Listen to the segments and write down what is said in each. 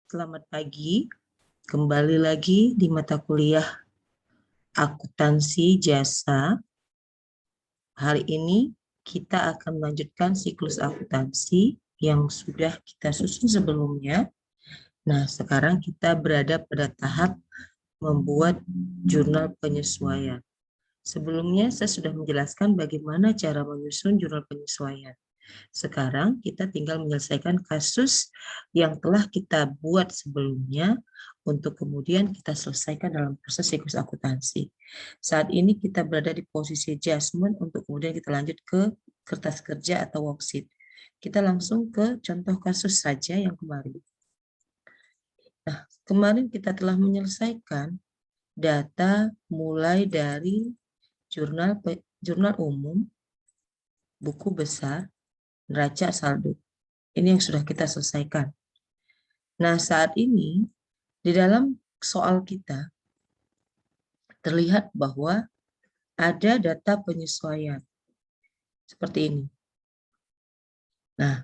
Selamat pagi, kembali lagi di mata kuliah Akuntansi Jasa. Hari ini kita akan melanjutkan siklus akuntansi yang sudah kita susun sebelumnya. Nah, sekarang kita berada pada tahap membuat jurnal penyesuaian. Sebelumnya saya sudah menjelaskan bagaimana cara menyusun jurnal penyesuaian. Sekarang kita tinggal menyelesaikan kasus yang telah kita buat sebelumnya untuk kemudian kita selesaikan dalam proses siklus akuntansi. Saat ini kita berada di posisi adjustment untuk kemudian kita lanjut ke kertas kerja atau worksheet. Kita langsung ke contoh kasus saja yang kemarin. Nah, kemarin kita telah menyelesaikan data mulai dari jurnal umum, buku besar, neraca saldo. Ini yang sudah kita selesaikan. Nah, saat ini di dalam soal kita terlihat bahwa ada data penyesuaian seperti ini. Nah,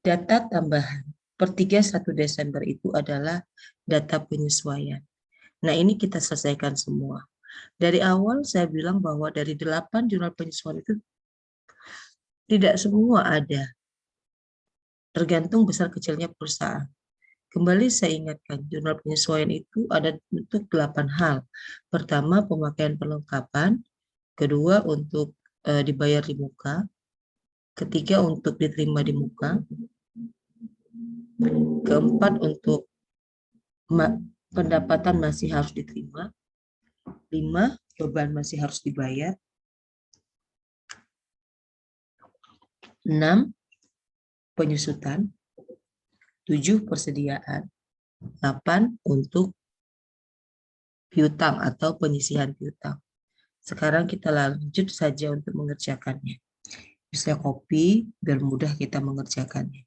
data tambahan per 31 Desember itu adalah data penyesuaian. Nah, ini kita selesaikan semua. Dari awal saya bilang bahwa dari 8 jurnal penyesuaian itu tidak semua ada. Tergantung besar kecilnya perusahaan. Kembali saya ingatkan, jurnal penyesuaian itu ada untuk 8 hal. Pertama, pemakaian perlengkapan. Kedua, untuk dibayar di muka. Ketiga, untuk diterima di muka. Keempat, untuk pendapatan masih harus diterima. 5, beban masih harus dibayar. 6, penyusutan. 7, persediaan. 8, untuk piutang atau penyisihan piutang. Sekarang kita lanjut saja untuk mengerjakannya. Bisa copy biar mudah kita mengerjakannya.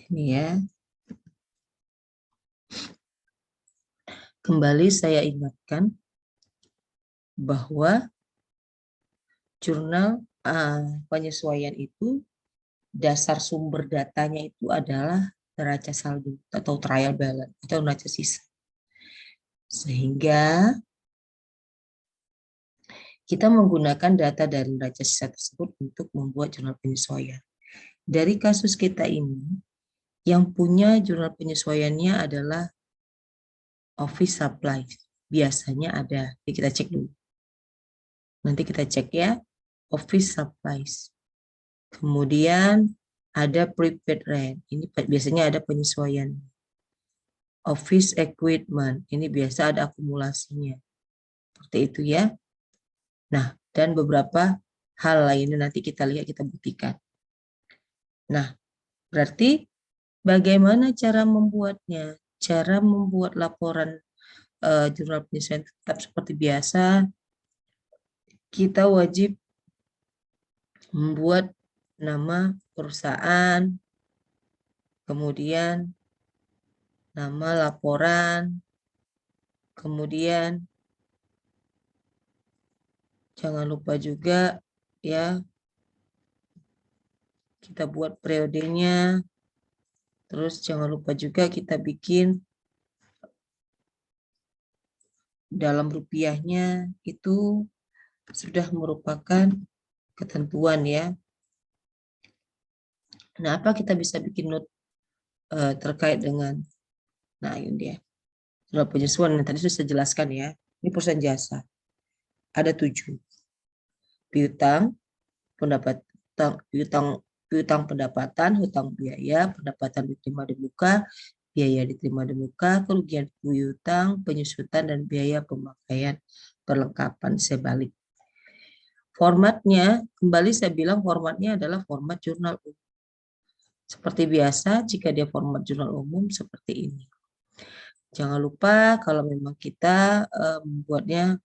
Ini ya. Kembali saya ingatkan bahwa jurnal penyesuaian itu dasar sumber datanya itu adalah neraca saldo atau trial balance atau neraca sisa. Sehingga kita menggunakan data dari neraca sisa tersebut untuk membuat jurnal penyesuaian. Dari kasus kita ini, yang punya jurnal penyesuaiannya adalah office supply. Biasanya ada. Jadi kita cek dulu. Nanti kita cek ya, office supplies. Kemudian ada prepaid rent. Ini biasanya ada penyesuaian. Office equipment. Ini biasa ada akumulasinya. Seperti itu ya. Nah, dan beberapa hal lainnya nanti kita lihat, kita buktikan. Nah, berarti bagaimana cara membuatnya? Cara membuat laporan jurnal penyesuaian tetap seperti biasa. Kita wajib membuat nama perusahaan, kemudian nama laporan, kemudian jangan lupa juga ya kita buat periodenya, terus jangan lupa juga kita bikin dalam rupiahnya, itu sudah merupakan ketentuan ya. Nah, apa kita bisa bikin note terkait dengan, nah ini dia, jurnal penyesuaian yang tadi sudah saya jelaskan ya. Ini perusahaan jasa. Ada 7. Piutang, piutang pendapatan, hutang biaya, pendapatan diterima di muka, biaya diterima di muka, kerugian piutang, penyusutan, dan biaya pemakaian perlengkapan. Saya balik. Formatnya, kembali saya bilang formatnya adalah format jurnal umum. Seperti biasa, jika dia format jurnal umum seperti ini. Jangan lupa kalau memang kita membuatnya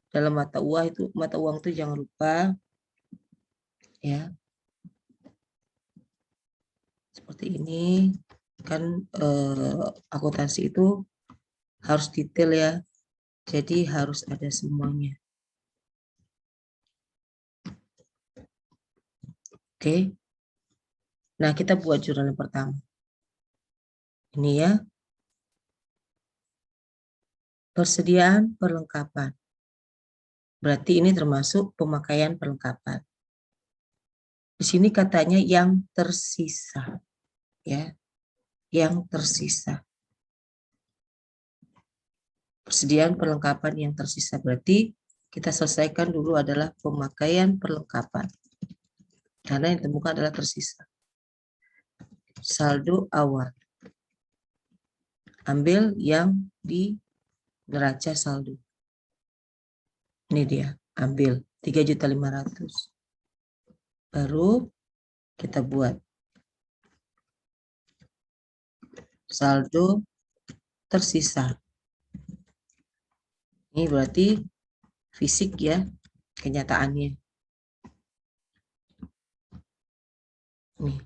dalam mata uang itu jangan lupa ya. Seperti ini kan akuntansi itu harus detail ya. Jadi harus ada semuanya. Oke. Nah, kita buat jurnal yang pertama. Ini ya. Persediaan perlengkapan. Berarti ini termasuk pemakaian perlengkapan. Di sini katanya yang tersisa. Ya. Yang tersisa. Persediaan perlengkapan yang tersisa. Berarti kita selesaikan dulu adalah pemakaian perlengkapan. Karena yang ditemukan adalah tersisa. Saldo awal. Ambil yang di neraca saldo. Ini dia, ambil 3.500.000. Baru kita buat saldo tersisa. Ini berarti fisik ya, kenyataannya. Nih.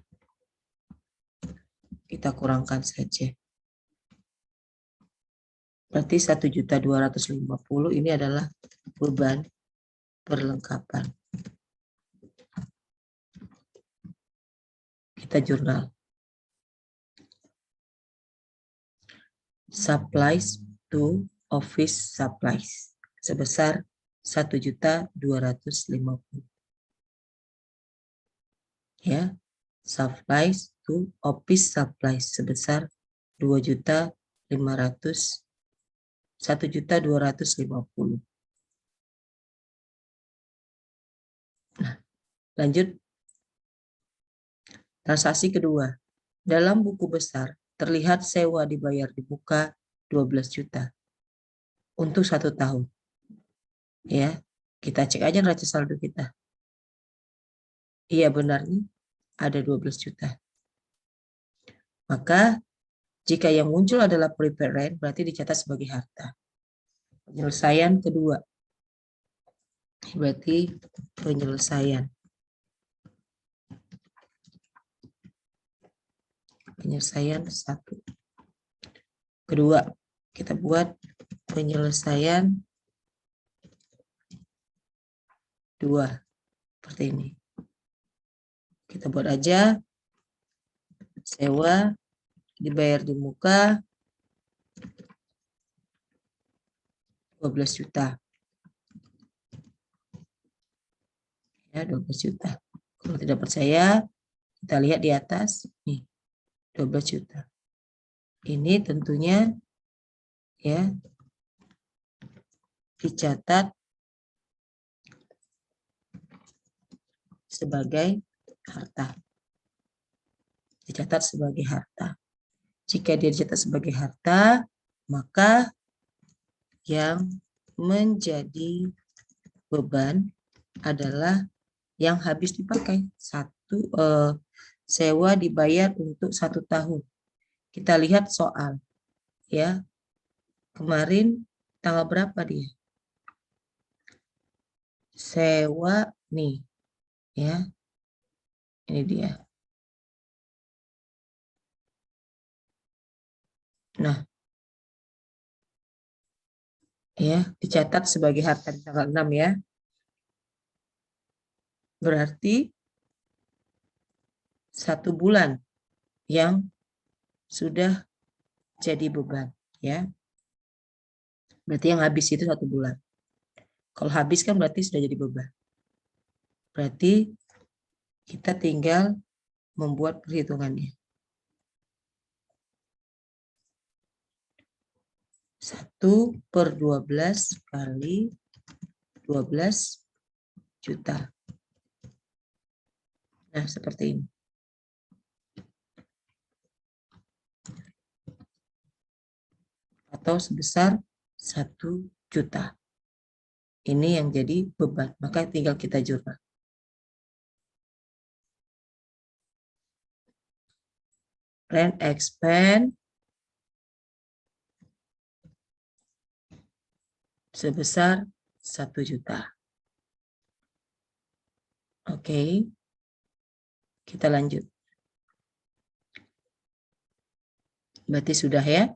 Kita kurangkan saja. Berarti 1.250.000 ini adalah beban perlengkapan. Kita jurnal. Supplies to office supplies sebesar 1.250.000. Ya, supplies to office supplies sebesar 1.250.000. Nah, lanjut. Transaksi kedua. Dalam buku besar terlihat sewa dibayar di muka 12 juta untuk 1 tahun. Ya, kita cek aja neraca saldo kita. Iya benar nih, ada 12 juta. Maka jika yang muncul adalah prepaid rent, berarti dicatat sebagai harta. Penyelesaian kedua. Berarti penyelesaian. Penyelesaian 1. Kedua, kita buat penyelesaian 2. Seperti ini. Kita buat aja sewa dibayar di muka 12 juta. Ya, 12 juta. Kalau tidak percaya, kita lihat di atas. Nih, 12 juta. Ini tentunya ya dicatat sebagai harta. Dicatat sebagai harta. Jika dia dicatat sebagai harta, maka yang menjadi beban adalah yang habis dipakai. Sewa dibayar untuk 1 tahun. Kita lihat soal ya. Kemarin tanggal berapa dia? Sewa nih ya. Ini dia. Nah, ya, dicatat sebagai harta di tanggal 6 ya. Berarti 1 bulan yang sudah jadi beban ya. Berarti yang habis itu 1 bulan. Kalau habis kan berarti sudah jadi beban. Berarti kita tinggal membuat perhitungannya. 1/12 kali 12 juta. Nah, seperti ini. Atau sebesar 1 juta. Ini yang jadi beban. Maka tinggal kita jurnal. Rent expense sebesar 1 juta. Oke. Kita lanjut. Berarti sudah ya.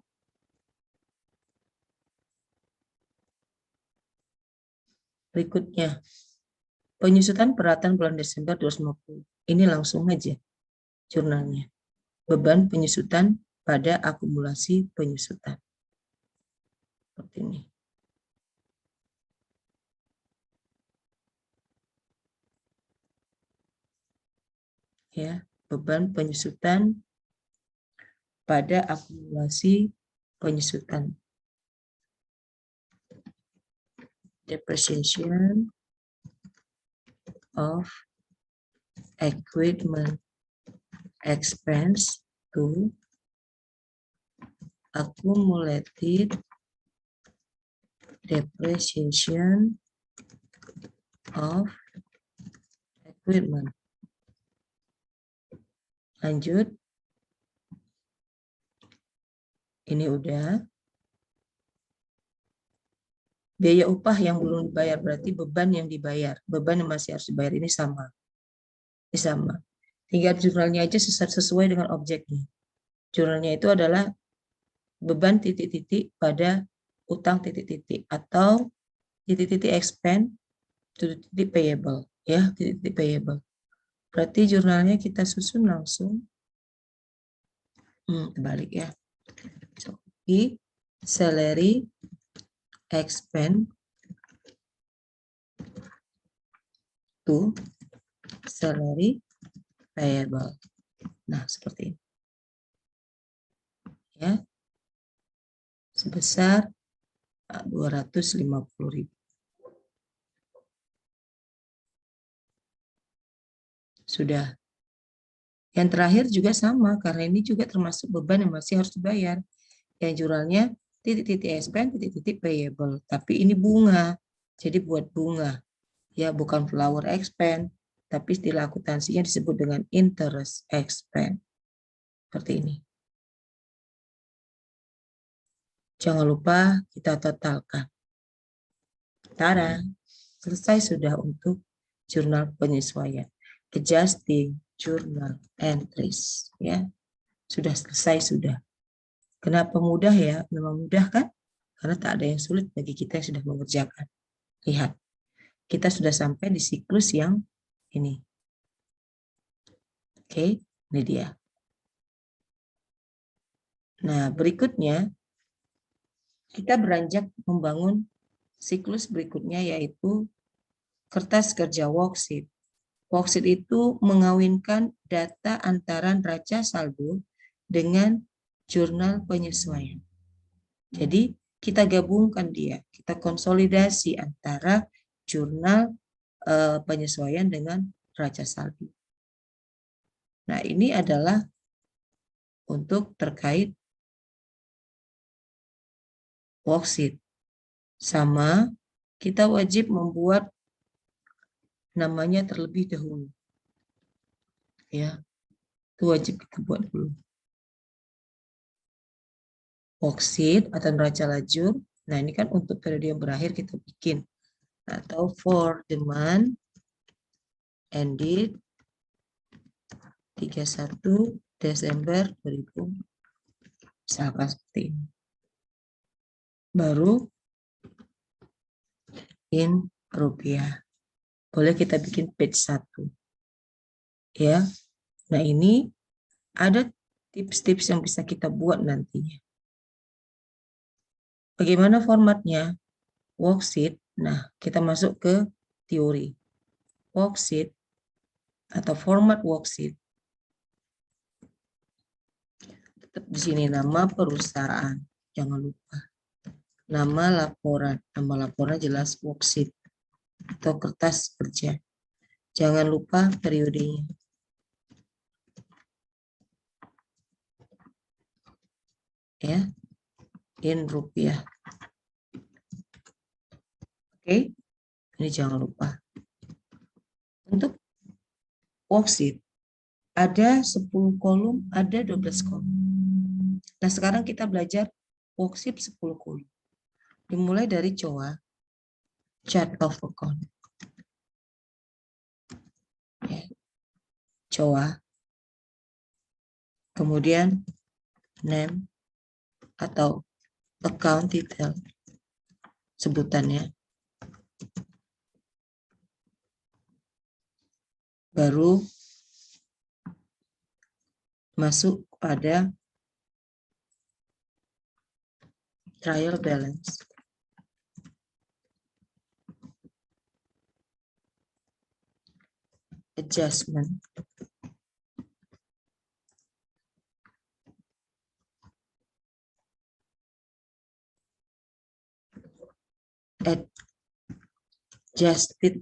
Berikutnya, penyusutan peralatan bulan Desember 250. Ini langsung aja jurnalnya. Beban penyusutan pada akumulasi penyusutan. Seperti ini. Ya, beban penyusutan pada akumulasi penyusutan. Depreciation of equipment expense to accumulated depreciation of equipment. Lanjut. Ini udah. Biaya upah yang belum dibayar berarti beban yang dibayar. Beban yang masih harus dibayar ini sama. Ini sama. Tinggal jurnalnya aja sesuai dengan objeknya. Jurnalnya itu adalah beban titik-titik pada utang titik-titik atau titik-titik expense titik-titik payable. Ya, titik-titik payable. Berarti jurnalnya kita susun langsung. Balik ya. Copy salary expense to salary payable. Nah, seperti ini. Ya. Sebesar 250.000. Sudah. Yang terakhir juga sama, karena ini juga termasuk beban yang masih harus dibayar. Yang jurnalnya titik-titik expense, titik-titik payable. Tapi ini bunga, jadi buat bunga. Ya, bukan flower expense, tapi istilah akuntansinya disebut dengan interest expense. Seperti ini. Jangan lupa kita totalkan. Tada, selesai sudah untuk jurnal penyesuaian. Adjusting journal entries. Ya, sudah selesai sudah. Kenapa mudah ya? Memang mudah kan? Karena tak ada yang sulit bagi kita yang sudah mengerjakan. Lihat, kita sudah sampai di siklus yang ini. Oke, ini dia. Nah, berikutnya kita beranjak membangun siklus berikutnya, yaitu kertas kerja worksheet. Worksheet itu mengawinkan data antara neraca saldo dengan jurnal penyesuaian. Jadi kita gabungkan dia, kita konsolidasi antara jurnal penyesuaian dengan neraca saldo. Nah, ini adalah untuk terkait worksheet. Sama, kita wajib membuat namanya terlebih dahulu. Ya, itu wajib kita buat dulu. Worksheet atau neraca lajur. Nah, ini kan untuk periode yang berakhir kita bikin. Atau for the month ended 31 Desember 2000. Misalkan seperti ini. Baru in rupiah. Boleh kita bikin page 1. Ya. Nah, ini ada tips-tips yang bisa kita buat nantinya. Bagaimana formatnya? Worksheet. Nah, kita masuk ke teori. Worksheet atau format worksheet. Tetap di sini nama perusahaan. Jangan lupa. Nama laporan. Nama laporan jelas worksheet atau kertas kerja. Jangan lupa periodenya. Ya. In rupiah. Oke. Ini jangan lupa. Untuk worksheet ada 10 kolom, ada 12 kolom. Nah, sekarang kita belajar worksheet 10 kolom. Dimulai dari COA, chart of account. Ya. COA. Kemudian name atau account detail sebutannya. baru masuk pada trial balance. Adjustment. Adjusted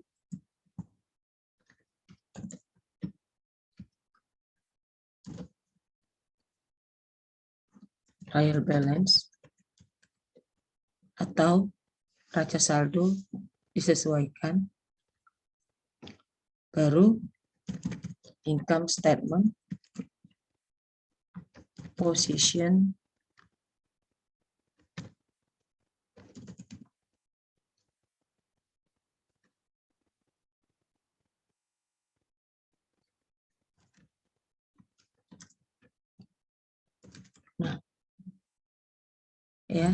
trial balance atau raca saldo disesuaikan, baru income statement, position, nah ya,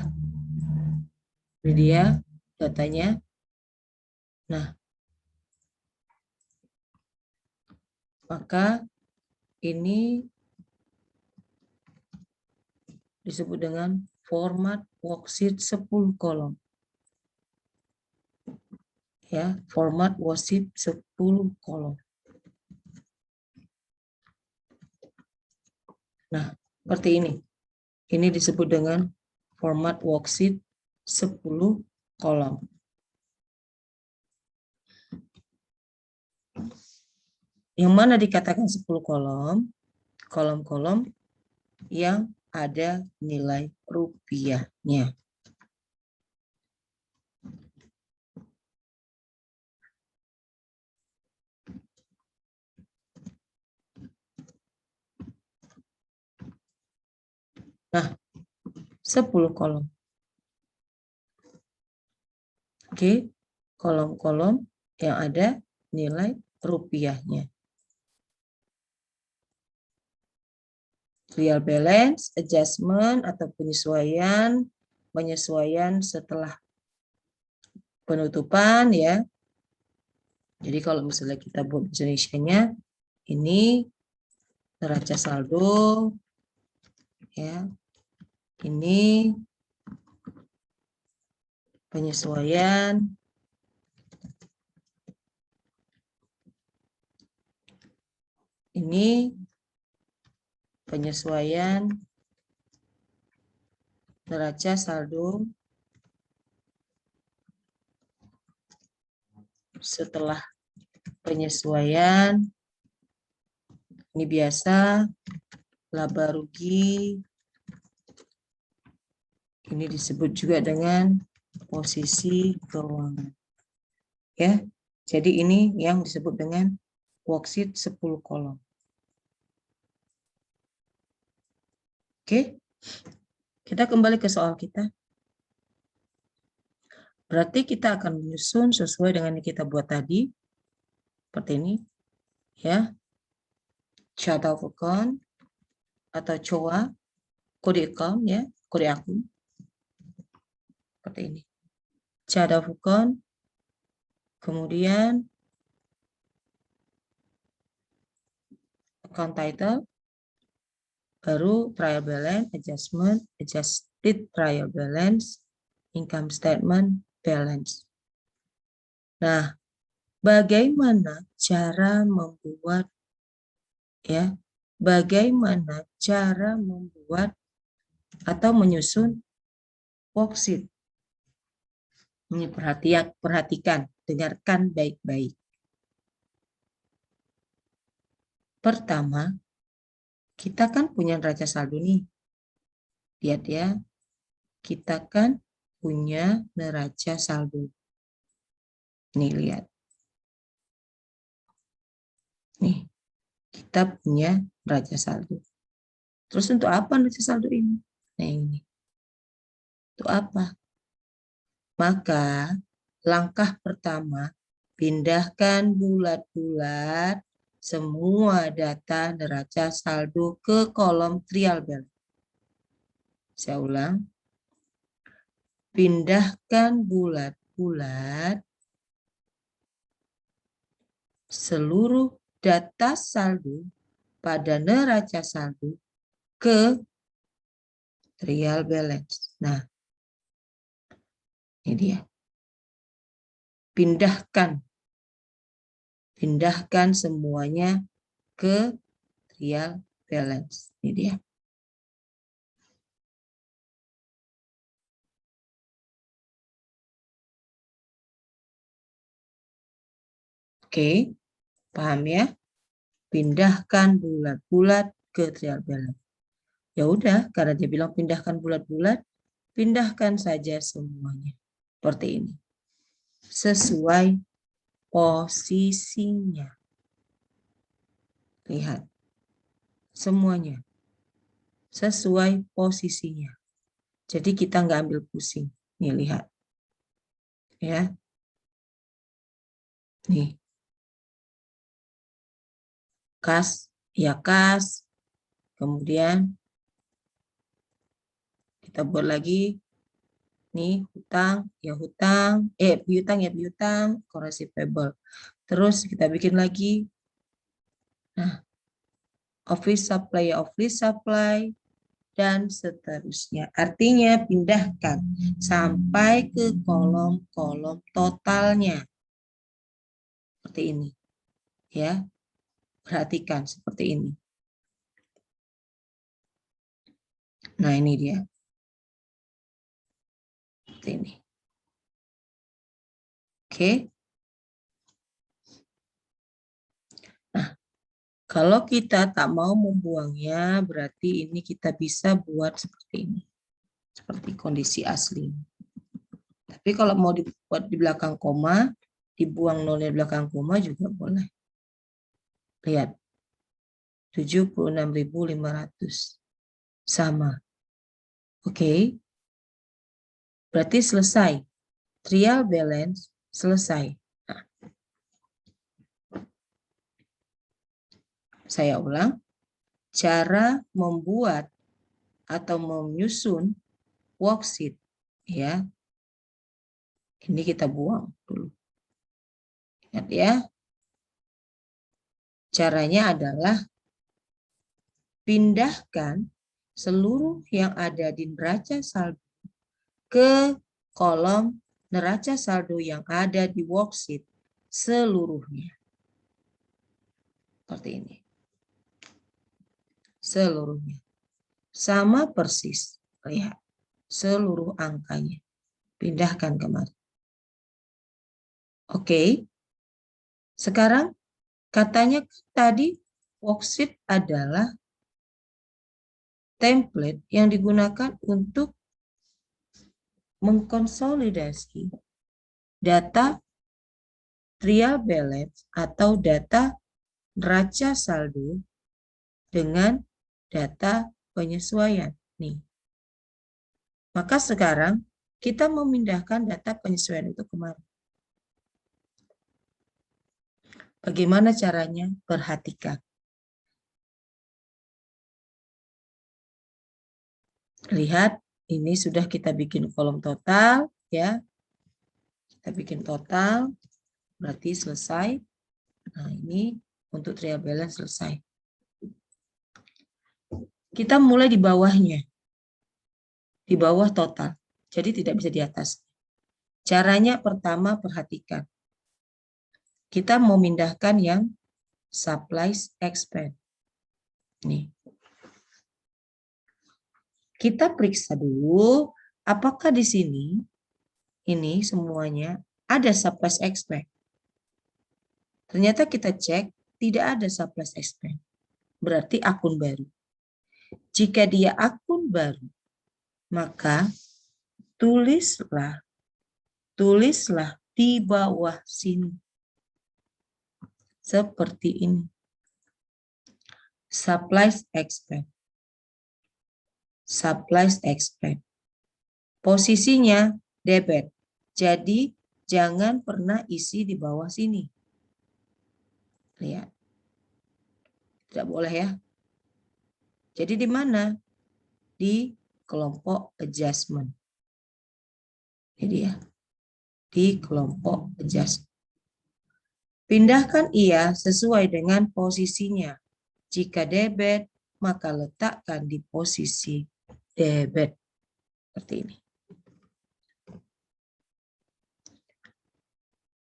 ini dia datanya. Nah, maka ini disebut dengan format worksheet 10 kolom. Ya, format worksheet 10 kolom. Nah, seperti ini. Ini disebut dengan format worksheet 10 kolom. Yang mana dikatakan 10 kolom? Kolom-kolom yang ada nilai rupiahnya. Nah, 10 kolom. Oke, kolom-kolom yang ada nilai rupiahnya. Trial balance, adjustment atau penyesuaian setelah penutupan ya. Jadi kalau misalnya kita buat bahasa Indonesianya, ini neraca saldo ya. Ini penyesuaian ini penyesuaian neraca saldo setelah penyesuaian. Ini biasa laba rugi. Ini disebut juga dengan posisi keuangan. Ya. Jadi ini yang disebut dengan worksheet 10 kolom. Oke. Kita kembali ke soal kita. Berarti kita akan menyusun sesuai dengan yang kita buat tadi. Seperti ini. Ya. Chart of account atau COA, kode account ya, kode akun. Seperti ini. Chart of account, kemudian account title, baru trial balance, adjustment, adjusted trial balance, income statement, balance. Nah, bagaimana cara membuat ya? Bagaimana cara membuat atau menyusun worksheet? Ini perhatikan, dengarkan baik-baik. Pertama, kita kan punya neraca saldo nih. Lihat ya, kita kan punya neraca saldo. Nih lihat. Nih, kita punya neraca saldo. Terus untuk apa neraca saldo ini? Nah ini. Untuk apa? Maka langkah pertama, pindahkan bulat-bulat semua data neraca saldo ke kolom trial balance. Saya ulang. Pindahkan bulat-bulat seluruh data saldo pada neraca saldo ke trial balance. Nah, ini dia. Pindahkan semuanya ke trial balance. Ini dia. Oke, paham ya? Pindahkan bulat-bulat ke trial balance. Ya udah, karena dia bilang pindahkan bulat-bulat, pindahkan saja semuanya. Seperti ini. Sesuai posisinya. Lihat. Semuanya. Sesuai posisinya. Jadi kita nggak ambil pusing. Nih, lihat. Ya. Nih. Kas, ya kas. Kemudian kita buat lagi. Nih, hutang, ya hutang. Piutang, ya piutang. Koreksi payable. Terus kita bikin lagi. Nah, office supply, ya office supply. Dan seterusnya. Artinya pindahkan sampai ke kolom-kolom totalnya. Seperti ini. Ya. Perhatikan seperti ini. Nah, ini dia. Seperti ini. Oke. Nah, kalau kita tak mau membuangnya, berarti ini kita bisa buat seperti ini. Seperti kondisi asli. Tapi kalau mau dibuat di belakang koma, dibuang nolnya di belakang koma juga boleh. Lihat. 76.500. Sama. Oke. Berarti selesai. Trial balance selesai. Nah, saya ulang. Cara membuat atau menyusun worksheet, ya. Ini kita buang dulu. Ingat ya. Caranya adalah pindahkan seluruh yang ada di neraca saldo ke kolom neraca saldo yang ada di worksheet seluruhnya. Seperti ini. Seluruhnya. Sama persis. Lihat. Seluruh angkanya. Pindahkan kemari. Oke. Sekarang katanya tadi worksheet adalah template yang digunakan untuk mengkonsolidasi data trial balance atau data neraca saldo dengan data penyesuaian. Nih. Maka sekarang kita memindahkan data penyesuaian itu kemana? Bagaimana caranya? Perhatikan. Lihat, ini sudah kita bikin kolom total, ya. Kita bikin total, berarti selesai. Nah, ini untuk trial balance selesai. Kita mulai di bawahnya. Di bawah total. Jadi tidak bisa di atas. Caranya pertama perhatikan. Kita mau mindahkan yang supplies expense. Nih. Kita periksa dulu apakah di sini ini semuanya ada supplies expense. Ternyata kita cek tidak ada supplies expense. Berarti akun baru. Jika dia akun baru, maka tulislah di bawah sini. Seperti ini. Supplies expense. Supplies expense. Posisinya debit. Jadi jangan pernah isi di bawah sini. Lihat. Tidak boleh ya. Jadi di mana? Di kelompok adjustment. Jadi ya. Di kelompok adjustment. Pindahkan ia sesuai dengan posisinya. Jika debit, maka letakkan di posisi debit. Seperti ini.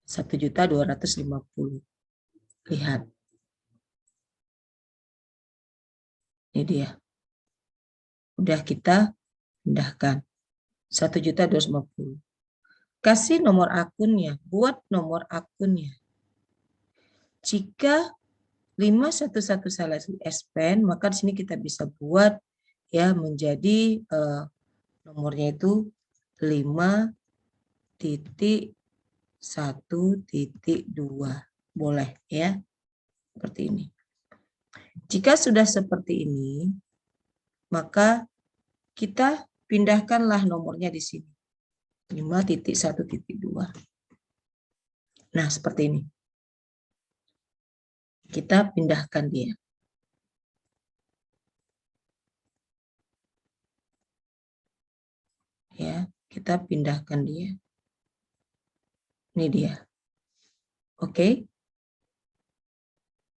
1.250.000. Lihat. Ini dia. Udah kita pindahkan. 1.250.000. Kasih nomor akunnya. Buat nomor akunnya. Jika 511 salah expand, maka di sini kita bisa buat ya menjadi nomornya itu 5.1.2. Boleh ya. Seperti ini. Jika sudah seperti ini, maka kita pindahkanlah nomornya di sini. 5.1.2. Nah, seperti ini. Kita pindahkan dia. Ya, kita pindahkan dia. Ini dia. Oke.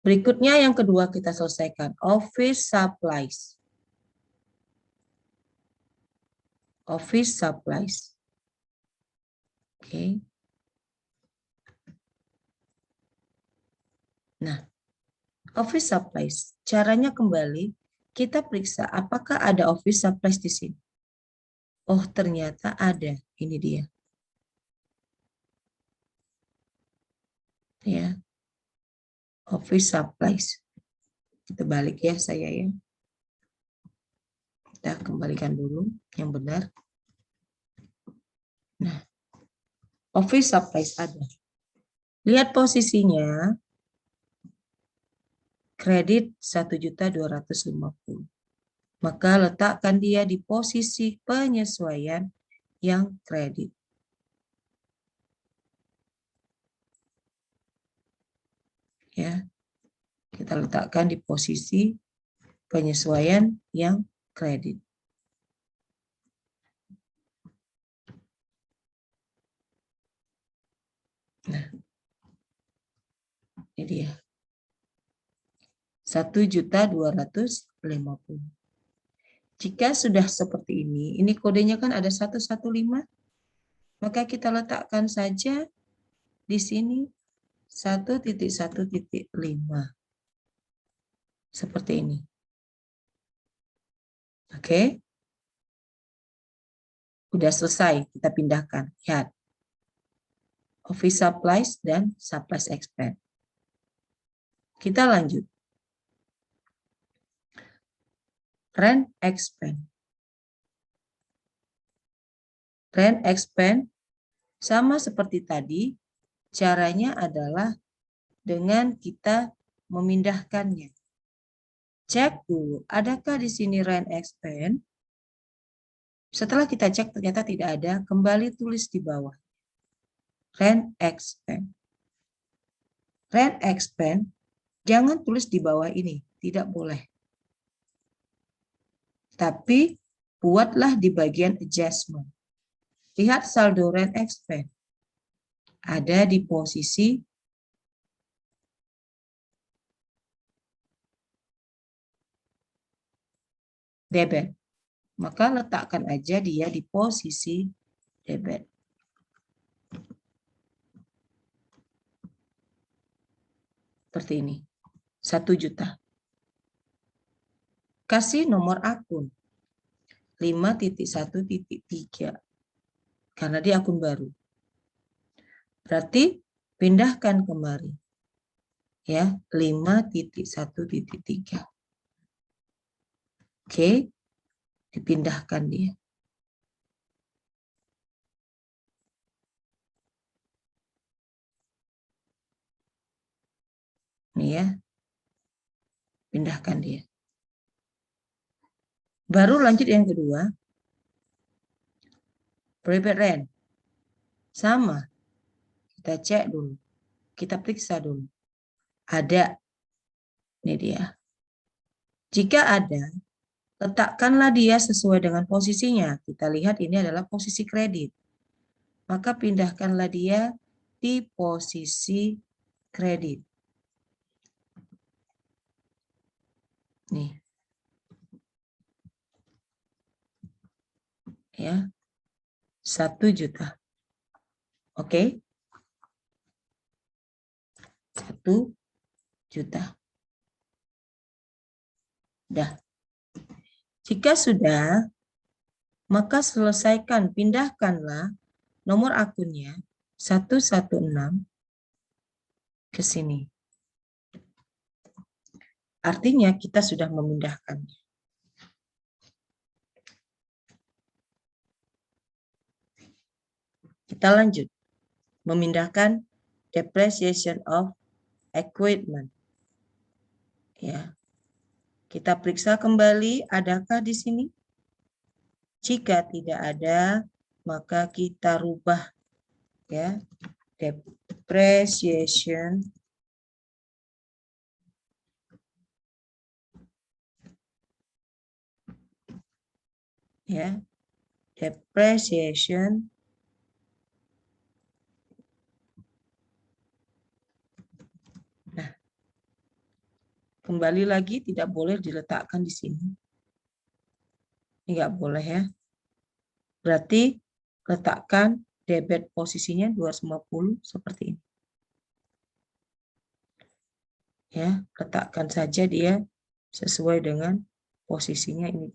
Berikutnya yang kedua kita selesaikan. Office supplies. Office supplies. Oke. Nah, office supplies. Caranya kembali, kita periksa apakah ada office supplies di sini. Oh, ternyata ada. Ini dia. Ya. Office supplies. Kita balik ya saya ya. Kita kembalikan dulu yang benar. Nah, office supplies ada. Lihat posisinya. Kredit 1.250.000. Maka letakkan dia di posisi penyesuaian yang kredit. Ya. Kita letakkan di posisi penyesuaian yang kredit. Nah, ini dia. 1.250.000. Jika sudah seperti ini kodenya kan ada 115, maka kita letakkan saja di sini 1.1.5. Seperti ini. Oke. Udah selesai, kita pindahkan. Lihat. Office supplies dan supplies expense. Kita lanjut. Rent expense. Rent expense sama seperti tadi, caranya adalah dengan kita memindahkannya. Cek dulu, adakah di sini rent expense? Setelah kita cek ternyata tidak ada, kembali tulis di bawah. Rent expense. Rent expense, jangan tulis di bawah ini, tidak boleh. Tapi buatlah di bagian adjustment. Lihat saldo rent expense. Ada di posisi debit. Maka letakkan aja dia di posisi debit. Seperti ini. 1 juta. Kasih nomor akun. 5.1.3. Karena dia akun baru. Berarti pindahkan kemari. Ya, 5.1.3. Oke. Dipindahkan dia. Nih ya. Pindahkan dia. Baru lanjut yang kedua. Private rent. Sama. Kita cek dulu. Kita periksa dulu. Ada. Ini dia. Jika ada, letakkanlah dia sesuai dengan posisinya. Kita lihat ini adalah posisi kredit. Maka pindahkanlah dia di posisi kredit. Nih. Ya. 1 juta. Oke. 1 juta. Dah. Jika sudah, maka selesaikan, pindahkanlah nomor akunnya 116 ke sini. Artinya kita sudah memindahkan. Kita lanjut. Memindahkan depreciation of equipment. Ya. Kita periksa kembali, adakah di sini? Jika tidak ada, maka kita rubah ya. Depreciation ya. Depreciation kembali lagi tidak boleh diletakkan di sini. Enggak boleh ya. Berarti letakkan debit posisinya 250 seperti ini. Ya, letakkan saja dia sesuai dengan posisinya ini.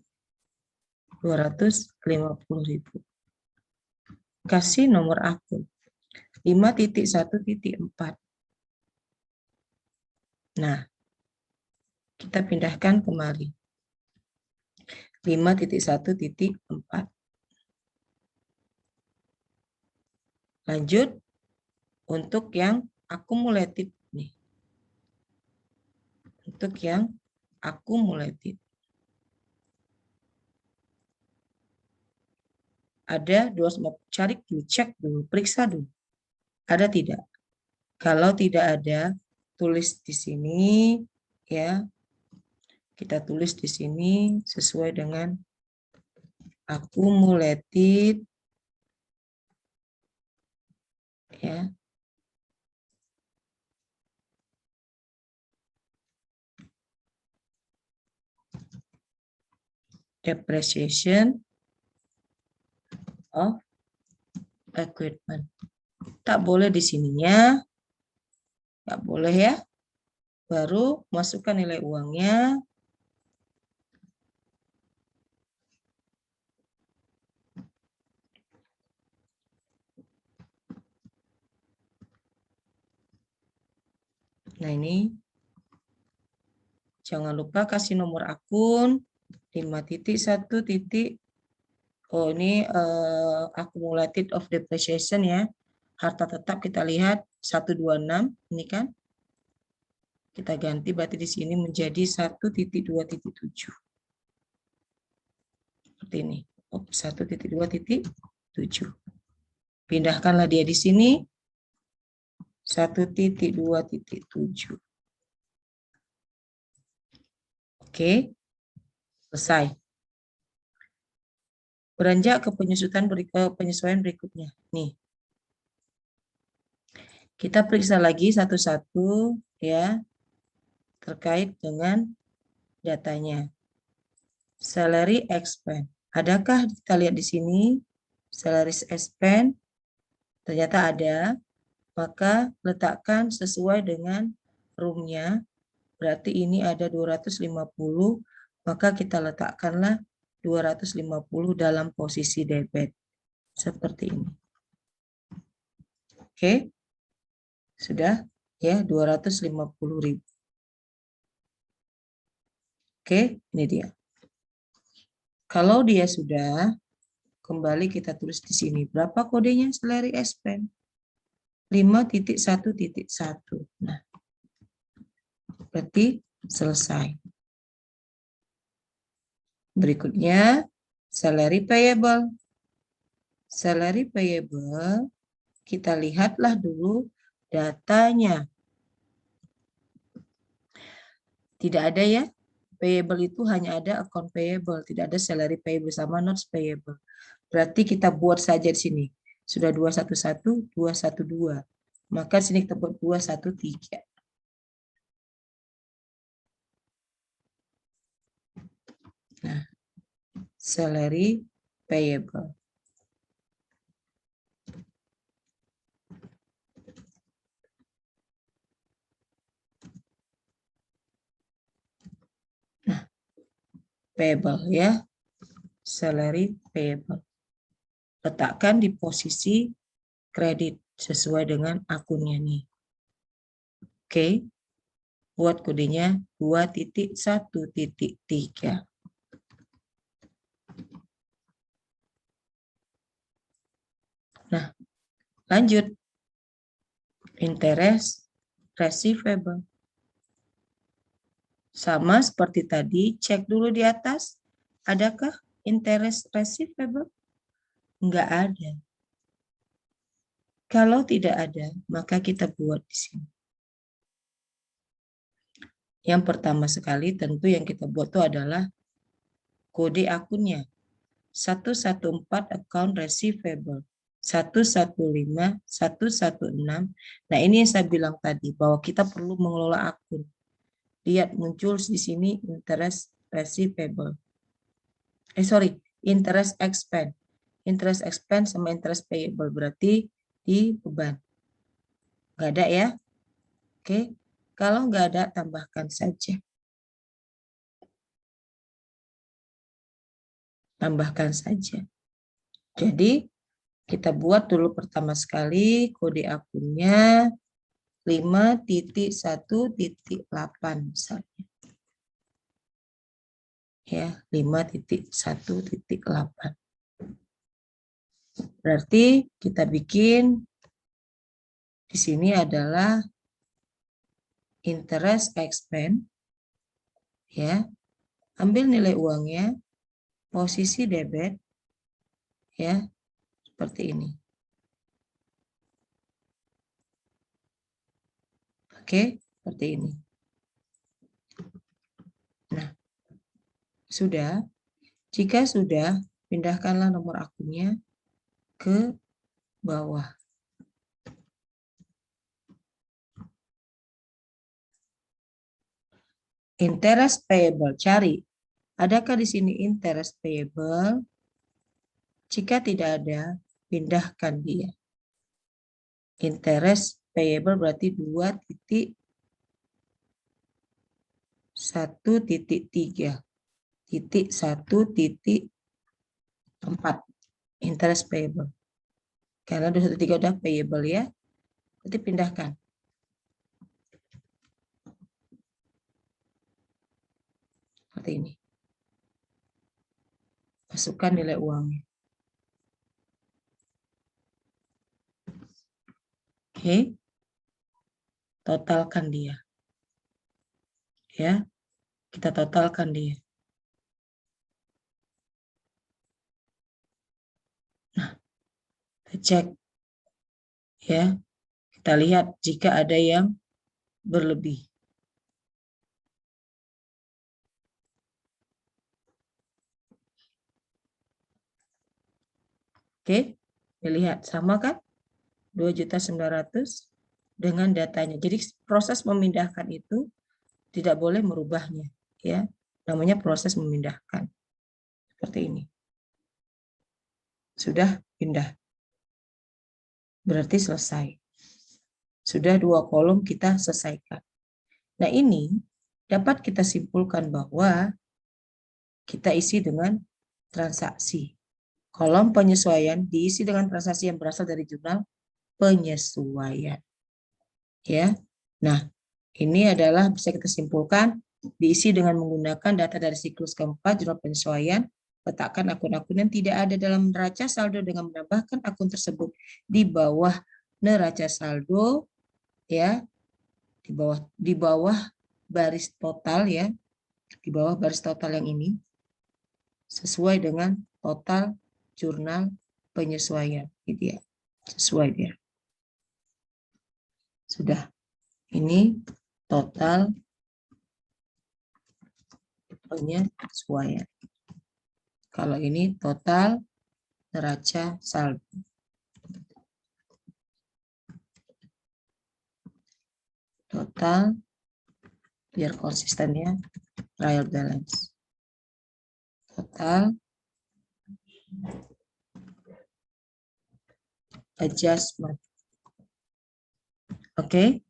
250.000. Kasih nomor akun 5.1.4. Nah, kita pindahkan kemari. 5.1.4. Lanjut untuk yang akumulatif nih. Untuk yang akumulatif. Ada 250, cari dulu, cek dulu, periksa dulu. Ada tidak? Kalau tidak ada, tulis di sini ya. Kita tulis di sini sesuai dengan akumulatif ya. Depreciation of equipment. Tak boleh di sininya. Tak boleh ya. Baru masukkan nilai uangnya. Nah ini. Jangan lupa kasih nomor akun 5.1. Oh ini accumulated of depreciation ya. Harta tetap kita lihat 126 ini kan. Kita ganti berarti di sini menjadi 1.2.7. Seperti ini. 1.2.7. Pindahkanlah dia di sini 1.2.7. Oke. Selesai. Beranjak ke penyesuaian berikutnya. Nih. Kita periksa lagi satu-satu ya terkait dengan datanya. Salary expense. Adakah kita lihat di sini salary expense? Ternyata ada. Maka letakkan sesuai dengan roomnya. Berarti ini ada 250. Maka kita letakkanlah 250 dalam posisi debit. Seperti ini. Oke. Sudah ya 250.000. Oke, ini dia. Kalau dia sudah, kembali kita tulis di sini. Berapa kodenya salary expense? 5.1.1. Nah, berarti selesai. Berikutnya, salary payable. Salary payable, kita lihatlah dulu datanya. Tidak ada ya. Payable itu hanya ada account payable, tidak ada salary payable sama notes payable. Berarti kita buat saja di sini. Sudah 211, 212. Maka sini kita buat 213. Nah, salary payable. Nah, payable ya. Salary payable. Letakkan di posisi kredit sesuai dengan akunnya nih. Oke. Buat kodenya 2.1.3. Nah, lanjut. Interest receivable. Sama seperti tadi, cek dulu di atas. Adakah interest receivable? Enggak ada. Kalau tidak ada, maka kita buat di sini. Yang pertama sekali tentu yang kita buat itu adalah kode akunnya. 114 account receivable. 115, 116. Nah, ini yang saya bilang tadi bahwa kita perlu mengelola akun. Lihat muncul di sini interest receivable. Interest expense. Interest expense sama interest payable berarti di beban. Nggak ada ya? Oke. Kalau nggak ada, tambahkan saja. Tambahkan saja. Jadi, kita buat dulu pertama sekali kode akunnya 5.1.8 misalnya. Ya, 5.1.8. Berarti kita bikin di sini adalah interest expense. Ya. Ambil nilai uangnya, posisi debit, ya, seperti ini. Oke, seperti ini. Nah, sudah. Jika sudah, pindahkanlah nomor akunnya ke bawah. Interest payable, cari. Adakah di sini interest payable? Jika tidak ada, pindahkan dia. Interest payable berarti 2.1.3.1.4 interest payable. Karena 213 udah payable ya. Berarti pindahkan. Seperti ini. Masukkan nilai uangnya. Oke. Totalkan dia. Ya. Kita totalkan dia. Nah, kita cek. Ya. Kita lihat jika ada yang berlebih. Oke. Dilihat sama kan? 2.900.000 dengan datanya. Jadi proses memindahkan itu tidak boleh merubahnya, ya. Namanya proses memindahkan. Seperti ini. Sudah pindah. Berarti selesai. Sudah 2 kolom kita selesaikan. Nah, ini dapat kita simpulkan bahwa kita isi dengan transaksi. Kolom penyesuaian diisi dengan transaksi yang berasal dari jurnal penyesuaian. Ya. Nah, ini adalah bisa kita simpulkan diisi dengan menggunakan data dari siklus keempat jurnal penyesuaian. Letakkan akun-akun yang tidak ada dalam neraca saldo dengan menambahkan akun tersebut di bawah neraca saldo, ya, di bawah baris total, ya, di bawah baris total yang ini sesuai dengan total jurnal penyesuaian, gitu ya, sesuai dia. Sudah. Ini total penyesuaian. Kalau ini total neraca saldo. total, biar konsisten ya, trial balance. Total, adjustment. Oke,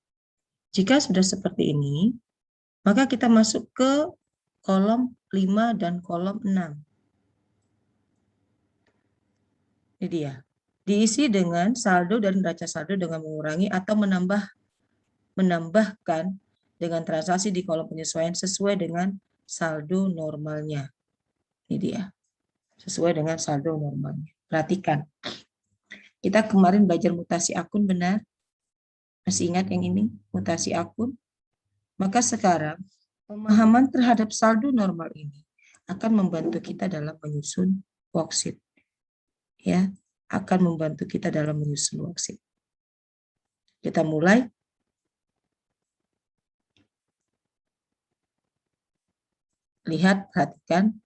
jika sudah seperti ini, maka kita masuk ke kolom 5 dan kolom 6. Ini dia. Diisi dengan saldo dan neraca saldo dengan mengurangi atau menambahkan dengan transaksi di kolom penyesuaian sesuai dengan saldo normalnya. Ini dia. Sesuai dengan saldo normalnya. Perhatikan. Kita kemarin belajar mutasi akun, benar? Masih ingat yang ini? Mutasi akun? Maka sekarang pemahaman terhadap saldo normal ini akan membantu kita dalam menyusun worksheet. Ya, akan membantu kita dalam menyusun worksheet. Kita mulai. Lihat, perhatikan.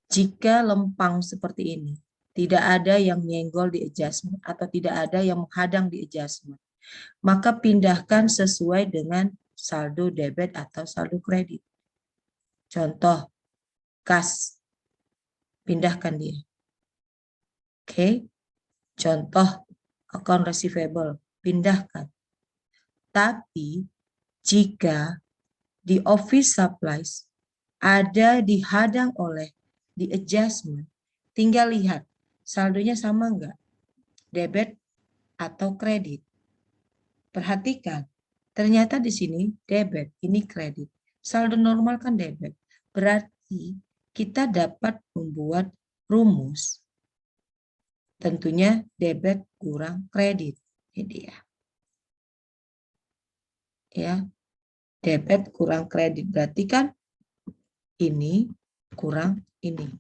Jika lempang seperti ini, tidak ada yang nyenggol di adjustment atau tidak ada yang menghadang di adjustment, maka pindahkan sesuai dengan saldo debit atau saldo kredit. Contoh, kas, pindahkan dia. Oke, contoh, account receivable, pindahkan. Tapi, jika di office supplies ada dihadang oleh di adjustment, tinggal lihat saldonya sama enggak, debit atau kredit. Perhatikan, ternyata di sini debit, ini kredit. Saldo normal kan debit. Berarti kita dapat membuat rumus. Tentunya debit kurang kredit. Ini dia. Ya, debit kurang kredit. Berarti kan ini kurang ini.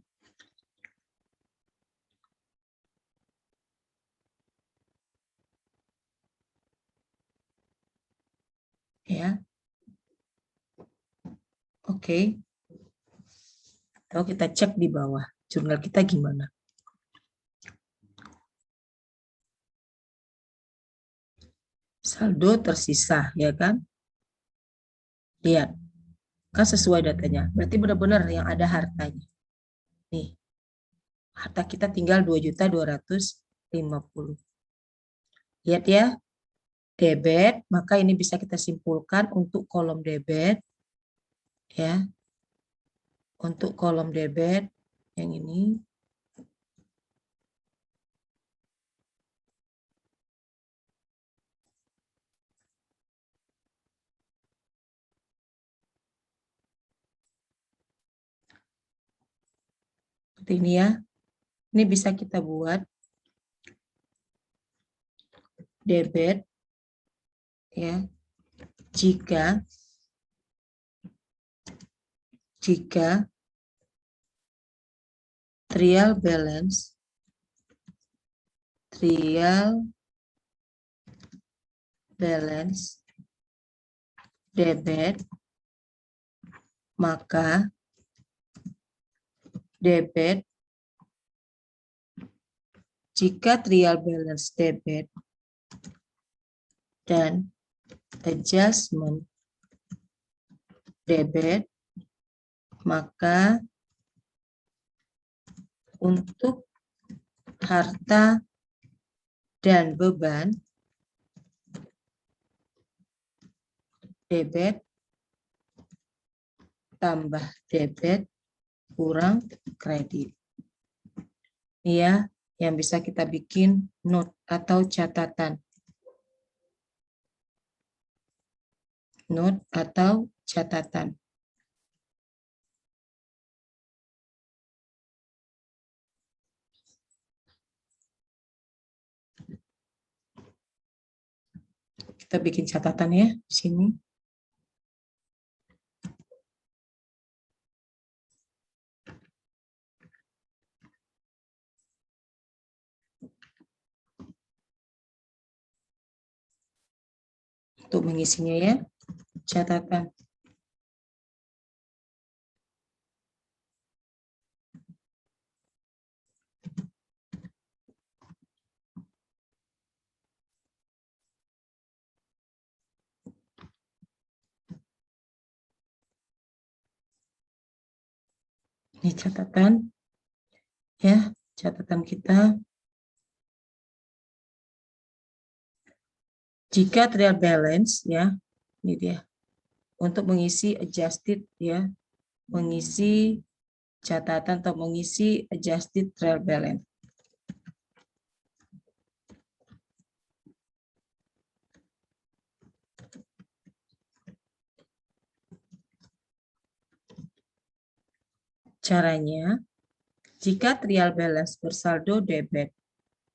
Ya. Oke. Atau kita cek di bawah. Jurnal kita gimana? Saldo tersisa, ya kan? Lihat. Kan sesuai datanya. Berarti benar-benar yang ada hartanya. Nih. Harta kita tinggal 2.250.000. Lihat ya. Debit, maka ini bisa kita simpulkan untuk kolom debit. Ya. Untuk kolom debit yang ini. Seperti ini ya. Ini bisa kita buat debit ya. Jika trial balance debit, maka debit, jika trial balance debit dan adjustment debit, maka untuk harta dan beban debit tambah debit kurang kredit. Ini ya, yang bisa kita bikin note atau catatan. Note atau catatan. Kita bikin catatan ya di sini. Untuk mengisinya ya, catatan. Ini catatan, ya, catatan kita. Jika trial balance, ya, ini dia. Untuk mengisi adjusted, ya, mengisi catatan atau mengisi adjusted trial balance. Caranya, jika trial balance bersaldo debit,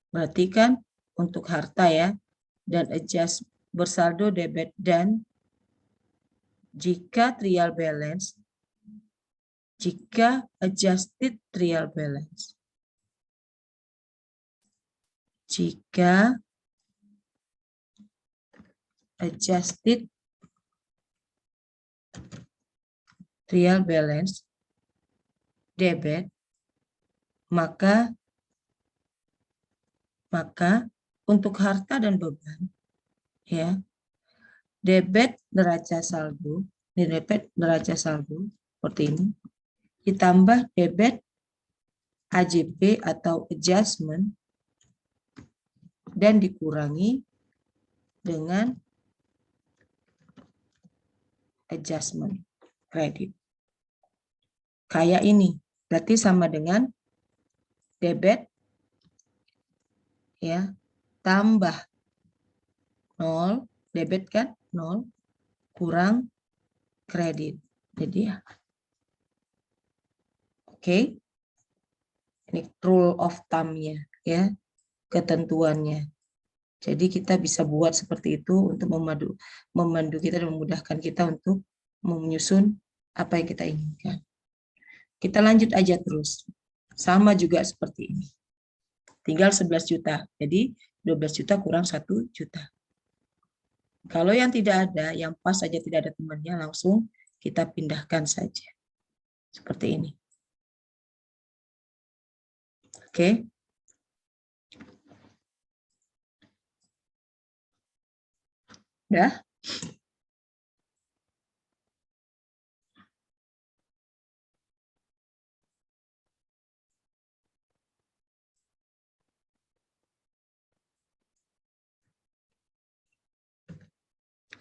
berarti kan untuk harta ya, dan adjust bersaldo debit, dan jika trial balance, jika adjusted trial balance, jika adjusted trial balance debit, maka untuk harta dan beban, ya, debit neraca saldo, debit neraca saldo seperti ini, ditambah debit AJP atau adjustment, dan dikurangi dengan adjustment kredit. Kayak ini, berarti sama dengan debit, ya, tambah 0, debit kan 0, kurang kredit. Jadi ya, oke, ini rule of thumb-nya, ya, ketentuannya. Jadi kita bisa buat seperti itu untuk memandu kita dan memudahkan kita untuk menyusun apa yang kita inginkan. Kita lanjut aja terus. Sama juga seperti ini. Tinggal 11 juta. Jadi 12 juta kurang 1 juta. Kalau yang tidak ada, yang pas saja tidak ada temannya, langsung kita pindahkan saja. Seperti ini. Oke. Udah?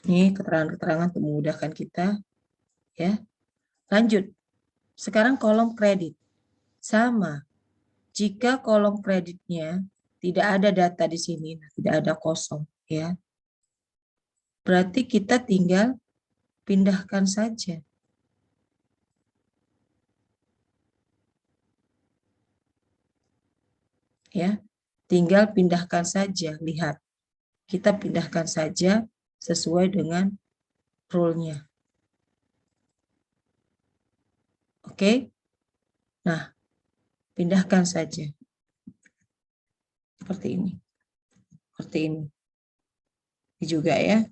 Ini keterangan-keterangan untuk memudahkan kita. Ya. Lanjut. Sekarang kolom kredit. Sama. Jika kolom kreditnya tidak ada data di sini, tidak ada kosong, ya. Berarti kita tinggal pindahkan saja. Ya. Tinggal pindahkan saja, lihat. Kita pindahkan saja sesuai dengan rule-nya. Oke? Nah, pindahkan saja. Seperti ini. Seperti ini. Ini juga ya.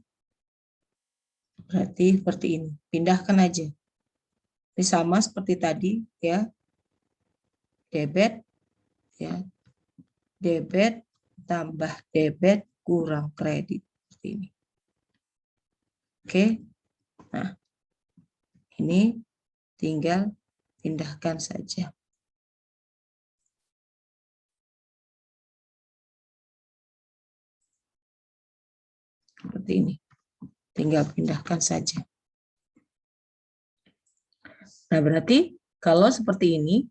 Berarti seperti ini. Pindahkan aja. Ini sama seperti tadi ya. Debit ya. Debit tambah debit kurang kredit. Seperti ini. Oke. Nah, ini tinggal pindahkan saja. Seperti ini. Tinggal pindahkan saja. Nah, berarti kalau seperti ini,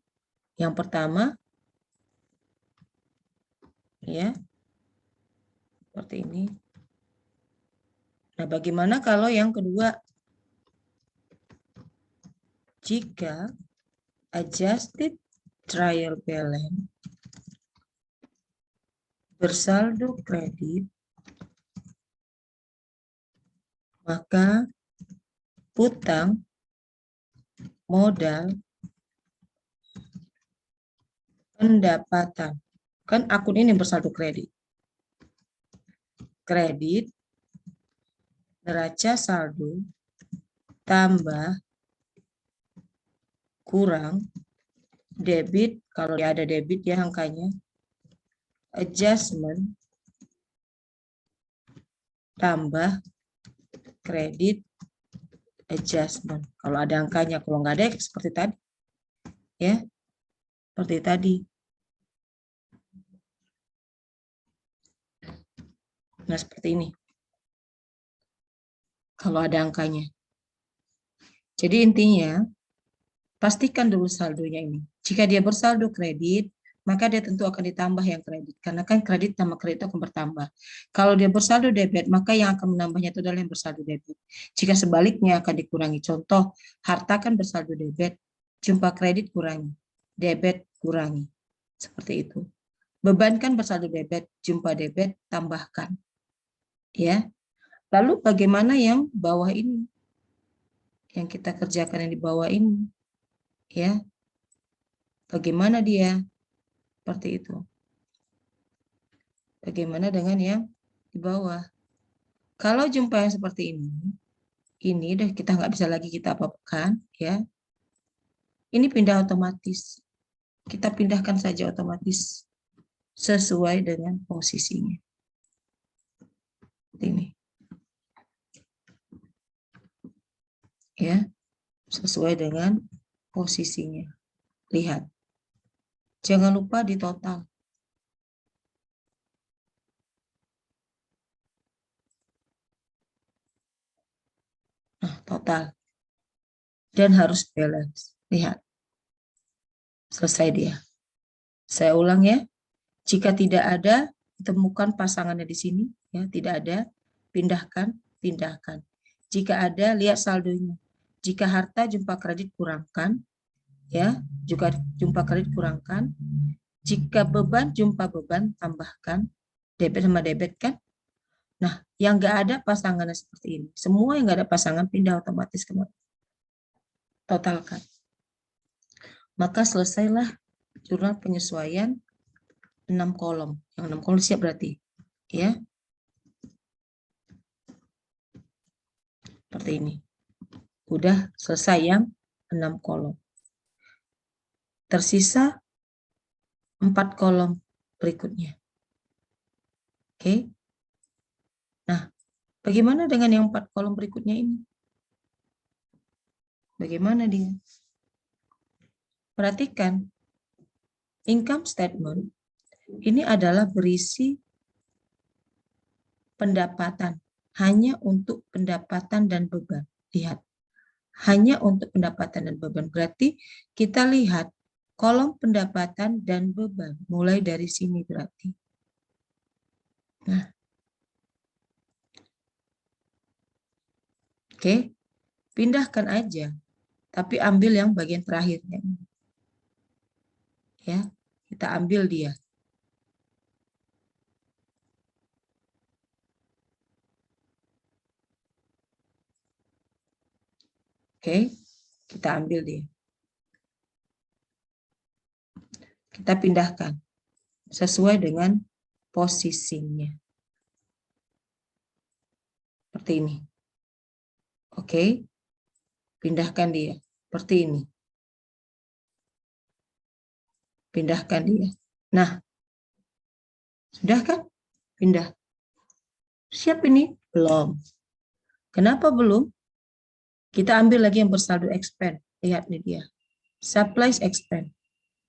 yang pertama, ya, seperti ini. Nah, bagaimana kalau yang kedua? Jika adjusted trial balance bersaldo kredit, maka utang, modal, pendapatan. Kan akun ini bersaldo kredit. Kredit, neraca saldo, tambah, kurang, debit, kalau ada debit ya angkanya, adjustment, tambah, kredit, adjustment. Kalau ada angkanya, kalau nggak ada seperti tadi. Ya, seperti tadi. Nah, seperti ini. Kalau ada angkanya. Jadi intinya, pastikan dulu saldonya ini. Jika dia bersaldo kredit, maka dia tentu akan ditambah yang kredit. Karena kan kredit sama kredit akan bertambah. Kalau dia bersaldo debit, maka yang akan menambahnya itu adalah yang bersaldo debit. Jika sebaliknya akan dikurangi. Contoh, harta kan bersaldo debit, jumpa kredit kurangi, debit kurangi. Seperti itu. Beban kan bersaldo debit, jumpa debit tambahkan. Ya. Lalu bagaimana yang bawah ini? Yang kita kerjakan yang di bawah ini. Ya. Bagaimana dia? Seperti itu. Bagaimana dengan yang di bawah? Kalau jumpa yang seperti ini udah kita nggak bisa lagi kita apa-apakan, ya. Ini pindah otomatis. Kita pindahkan saja otomatis sesuai dengan posisinya. Ini, ya, sesuai dengan posisinya. Lihat, jangan lupa di total. Nah, total. Dan harus balance. Lihat, selesai dia. Saya ulang ya. Jika tidak ada, temukan pasangannya di sini. Ya, tidak ada, pindahkan, pindahkan. Jika ada, lihat saldonya. Jika harta jumpa kredit kurangkan, ya, juga jumpa kredit kurangkan. Jika beban jumpa beban tambahkan, debit sama debit kan. Nah, yang nggak ada pasangannya seperti ini. Semua yang nggak ada pasangan pindah otomatis ke totalkan. Maka selesailah jurnal penyesuaian 6 kolom. Yang 6 kolom siap berarti. Ya. Seperti ini. Udah selesai yang 6 kolom. Tersisa 4 kolom berikutnya. Oke. Nah, bagaimana dengan yang 4 kolom berikutnya ini? Bagaimana dia? Perhatikan. Income statement ini adalah berisi pendapatan. Hanya untuk pendapatan dan beban. Lihat. Hanya untuk pendapatan dan beban. Berarti kita lihat kolom pendapatan dan beban. Mulai dari sini berarti. Nah. Oke. Pindahkan aja. Tapi ambil yang bagian terakhirnya. Ya. Kita ambil dia. Oke. Kita ambil dia. Kita pindahkan. Sesuai dengan posisinya. Seperti ini. Oke. Pindahkan dia. Seperti ini. Pindahkan dia. Nah. Sudah kan? Pindah. Siap ini? Belum. Kenapa belum? Kita ambil lagi yang bersaldo expand. Lihat nih dia. Supplies expand.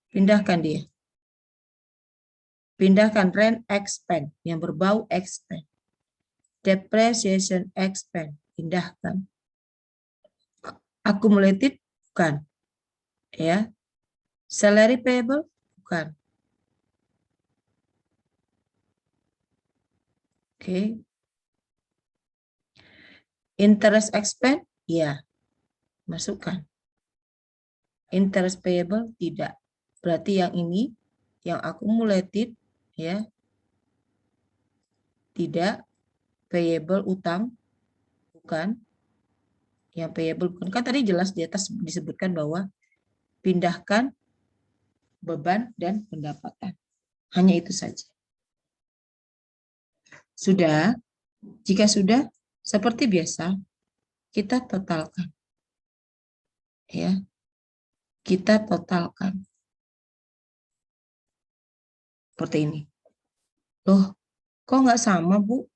Pindahkan dia. Pindahkan rent expand. Yang berbau expand. Depreciation expand. Pindahkan. Accumulated? Bukan. Ya. Salary payable? Bukan. Oke. Interest expense? Ya. Masukkan. Interest payable? Tidak. Berarti yang ini, yang accumulated, ya, tidak. Payable utang? Bukan. Yang payable bukan. Kan tadi jelas di atas disebutkan bahwa pindahkan beban dan pendapatan. Hanya itu saja. Sudah? Jika sudah, seperti biasa, kita totalkan. Ya. Kita totalkan. Seperti ini. Loh, kok nggak sama, Bu?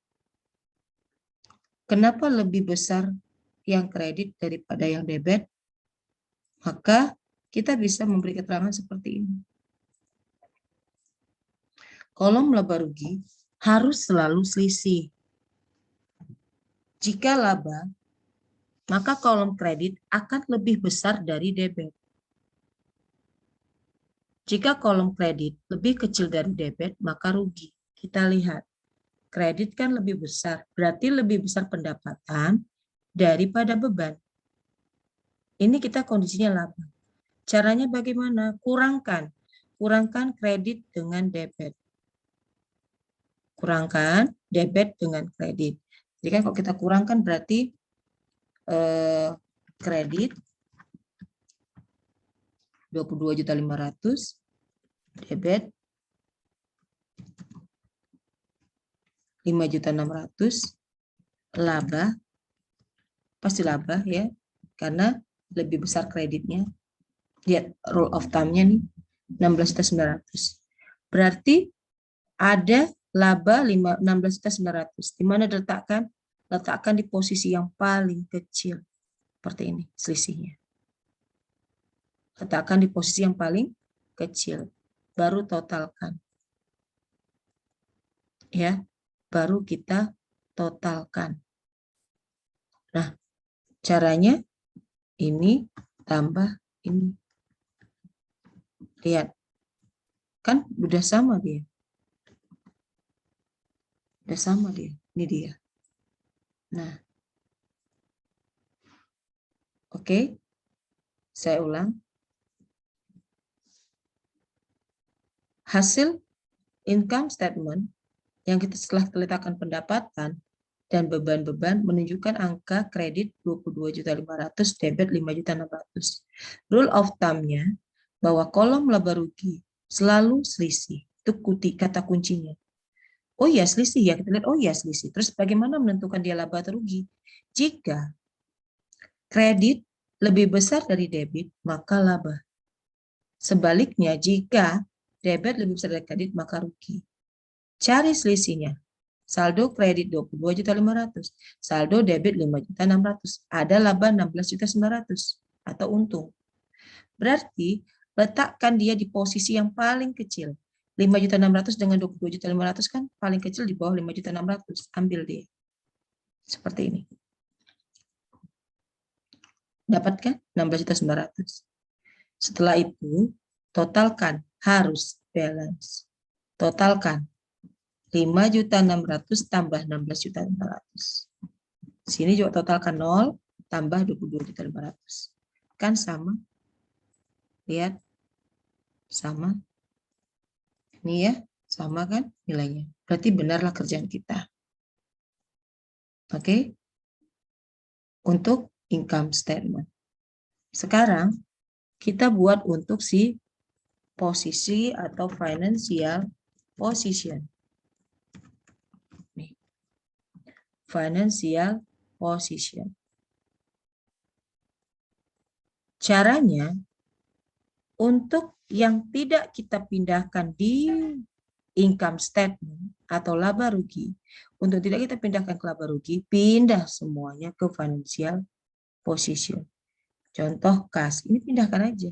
Kenapa lebih besar yang kredit daripada yang debit? Maka kita bisa memberi keterangan seperti ini. Kolom laba rugi harus selalu selisih. Jika laba, maka kolom kredit akan lebih besar dari debit. Jika kolom kredit lebih kecil dari debit, maka rugi. Kita lihat, kredit kan lebih besar, berarti lebih besar pendapatan daripada beban. Ini kita kondisinya laba. Caranya bagaimana? Kurangkan kredit dengan debit. Kurangkan debit dengan kredit. Jadi kan kalau kita kurangkan berarti kredit 22.500.000, debit 5.600.000, laba pasti laba ya, karena lebih besar kreditnya. Lihat rule of thumb-nya nih, 16.900. Berarti ada laba 16.900. Di mana diletakkan? Letakkan di posisi yang paling kecil. Seperti ini selisihnya. Letakkan di posisi yang paling kecil. Baru totalkan. Ya, baru kita totalkan. Nah, caranya ini tambah ini. Lihat. Kan udah sama dia. Udah sama dia. Ini dia. Nah. Oke. Saya ulang. Hasil income statement yang kita setelah letakkan pendapatan dan beban-beban menunjukkan angka kredit 22.500.000, debit 5.600.000. Rule of thumb-nya bahwa kolom laba rugi selalu selisih. Itu kata kuncinya. Oh iya selisih ya, kita lihat oh iya selisih. Terus bagaimana menentukan dia laba atau rugi? Jika kredit lebih besar dari debit, maka laba. Sebaliknya, jika debit lebih besar dari kredit, maka rugi. Cari selisihnya. Saldo kredit 22.500.000, saldo debit 5.600.000, ada laba 16.900.000 atau untung. Berarti letakkan dia di posisi yang paling kecil. 5.600.000 dengan 22.500.000 kan paling kecil di bawah 5.600.000. Ambil dia. Seperti ini. Dapatkan 16.900.000. Setelah itu, totalkan, harus balance. Totalkan 5.600.000 tambah 16.500.000. Sini juga totalkan 0 tambah 22.500. Kan sama? Lihat. Sama. Ini ya, sama kan nilainya. Berarti benarlah kerjaan kita. Oke? Untuk income statement. Sekarang kita buat untuk si posisi atau financial position. Nih. Financial position. Caranya, untuk yang tidak kita pindahkan di income statement atau laba rugi, untuk tidak kita pindahkan ke laba rugi, pindah semuanya ke financial position. Contoh kas, ini pindahkan aja.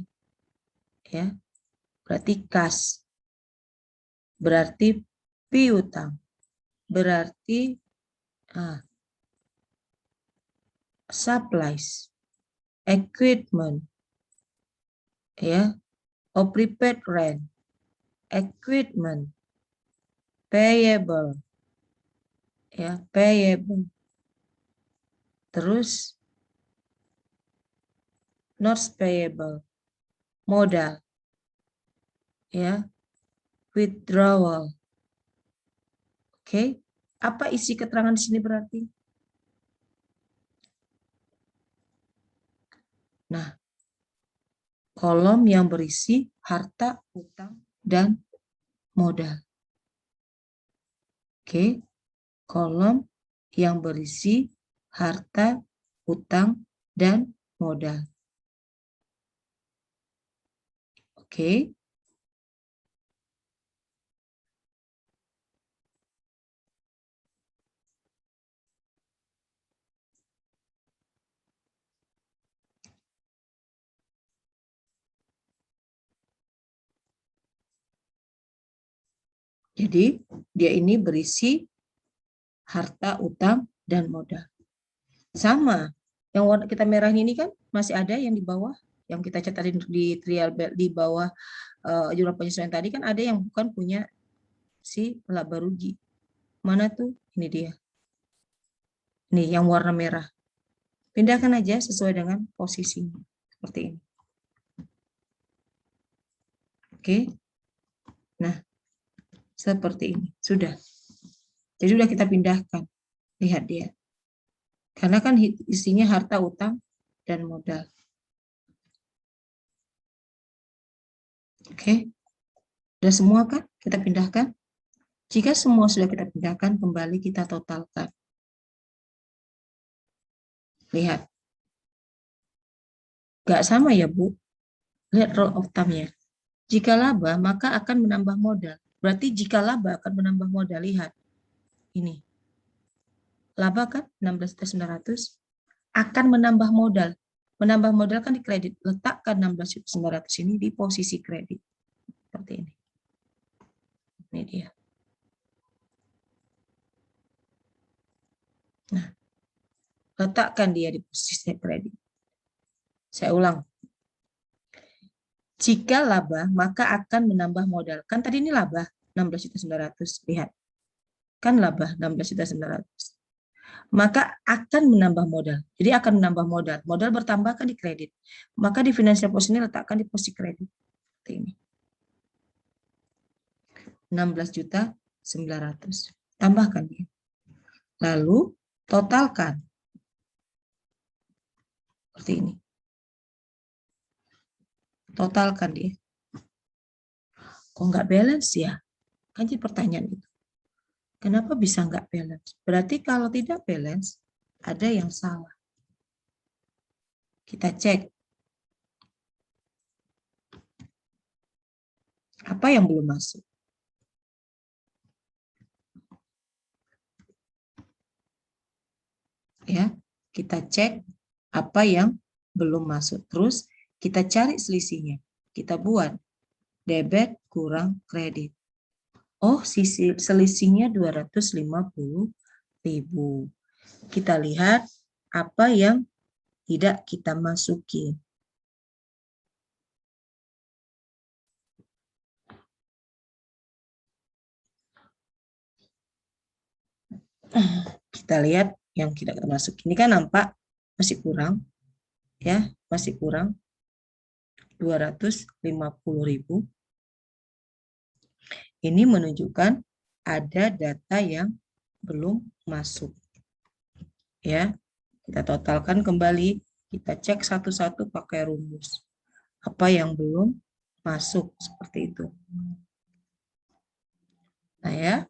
Ya. Berarti kas. Berarti piutang. Berarti supplies, equipment, ya, prepaid rent, equipment, payable, ya, payable. Terus notes payable, modal, ya, withdrawal. Oke, apa isi keterangan di sini berarti? Nah, kolom yang berisi harta, utang, dan modal. Oke, kolom yang berisi harta, utang, dan modal. Oke. Jadi dia ini berisi harta, utang, dan modal. Sama, yang warna kita merah ini kan masih ada yang di bawah, yang kita catat di trial di bawah jumlah penyesuaian tadi kan ada yang bukan punya si laba rugi. Mana tuh? Ini dia. Nih yang warna merah. Pindahkan aja sesuai dengan posisinya. Seperti ini. Oke. Nah, seperti ini. Sudah. Jadi sudah kita pindahkan. Lihat dia. Karena kan isinya harta, utang, dan modal. Oke. Sudah semua kan kita pindahkan? Jika semua sudah kita pindahkan, kembali kita totalkan. Lihat. Nggak sama ya, Bu? Lihat rule of thumb-nya. Jika laba, maka akan menambah modal. Berarti jika laba akan menambah modal, lihat. Ini. Laba kan 16.900 akan menambah modal. Menambah modal kan di kredit. Letakkan 16.900 ini di posisi kredit. Seperti ini. Ini dia. Nah, letakkan dia di posisi kredit. Saya ulang. Jika laba, maka akan menambah modal. Kan tadi ini laba 16.900. Lihat. Kan laba 16.900. Maka akan menambah modal. Jadi akan menambah modal. Modal bertambah kan di kredit. Maka di financial position ini letakkan di posisi kredit. Seperti ini. 16.900. Tambahkan dia. Lalu totalkan. Seperti ini. Totalkan dia. Kok nggak balance ya? Kan jadi pertanyaan itu. Kenapa bisa nggak balance? Berarti kalau tidak balance, ada yang salah. Kita cek. Apa yang belum masuk? Ya, kita cek apa yang belum masuk. Terus kita cari selisihnya. Kita buat debit kurang kredit. Oh, selisihnya 250.000. Kita lihat apa yang tidak kita masukin. Kita lihat yang tidak kita masuk. Ini kan nampak masih kurang, ya, masih kurang 250.000. Ini menunjukkan ada data yang belum masuk. Ya, kita totalkan kembali, kita cek satu-satu pakai rumus. Apa yang belum masuk seperti itu. Nah ya,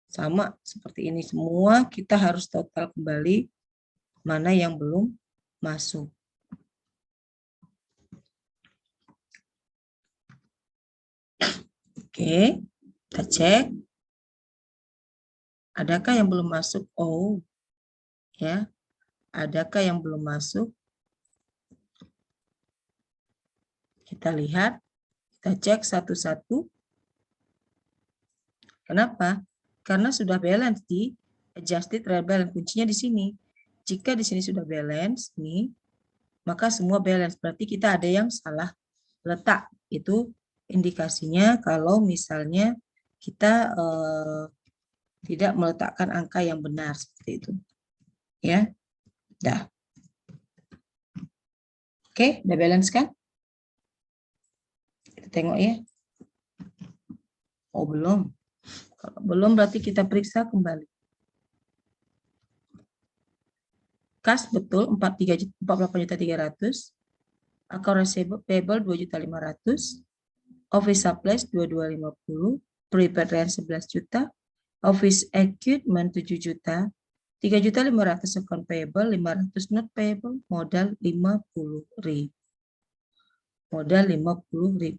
sama seperti ini semua kita harus total kembali mana yang belum masuk. Oke, kita cek. Adakah yang belum masuk? Oh, ya. Adakah yang belum masuk? Kita lihat, kita cek satu-satu. Kenapa? Karena sudah balance di adjusted trial balance. Kuncinya di sini. Jika di sini sudah balance, nih, maka semua balance. Berarti kita ada yang salah letak. Itu indikasinya kalau misalnya kita tidak meletakkan angka yang benar seperti itu. Ya, dah. Oke, udah balance kan? Kita tengok ya. Oh, belum. Kalau belum berarti kita periksa kembali. Kas betul 48.300.000. Account receivable payable 2.500.000. Office supplies 2250. Prepaid rent 11 juta. Office equipment 7 juta. 3.500.000 account payable, 500 not payable, modal 50.000. Modal 50.000.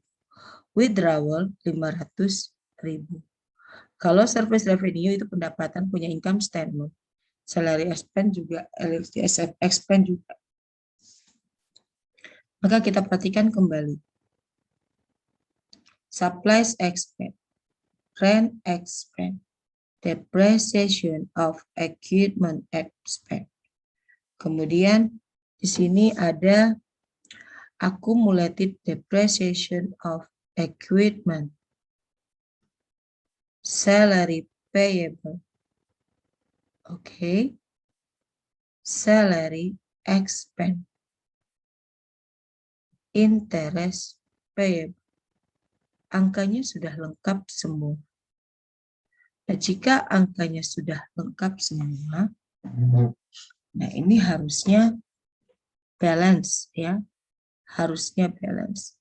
Withdrawal 500.000. Kalau service revenue itu pendapatan punya income statement. Salary expense juga, LSF expense juga. Maka kita perhatikan kembali. Supplies expense. rent expense, depreciation of equipment expense. Kemudian di sini ada accumulated depreciation of equipment, salary payable, okay, salary expense, interest payable. Angkanya sudah lengkap semua. Nah, jika angkanya sudah lengkap semua, nah ini harusnya balance ya, harusnya balance.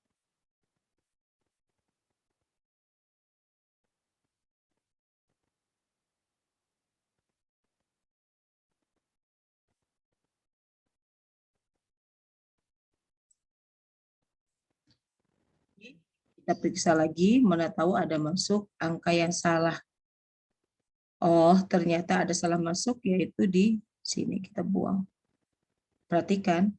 Kita periksa lagi, mana tahu ada masuk angka yang salah. Oh, ternyata ada salah masuk, yaitu di sini kita buang. Perhatikan,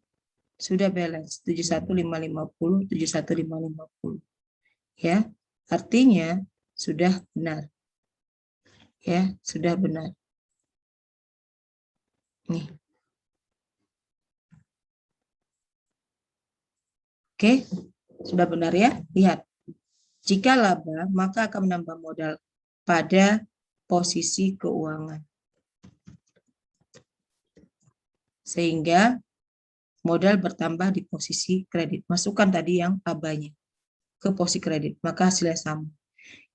sudah balance 71550, 71550. Ya, artinya sudah benar. Ya, sudah benar. Nih. Oke, sudah benar ya? Lihat. Jika laba, maka akan menambah modal pada posisi keuangan. Sehingga modal bertambah di posisi kredit. Masukkan tadi yang labanya ke posisi kredit, maka hasilnya sama.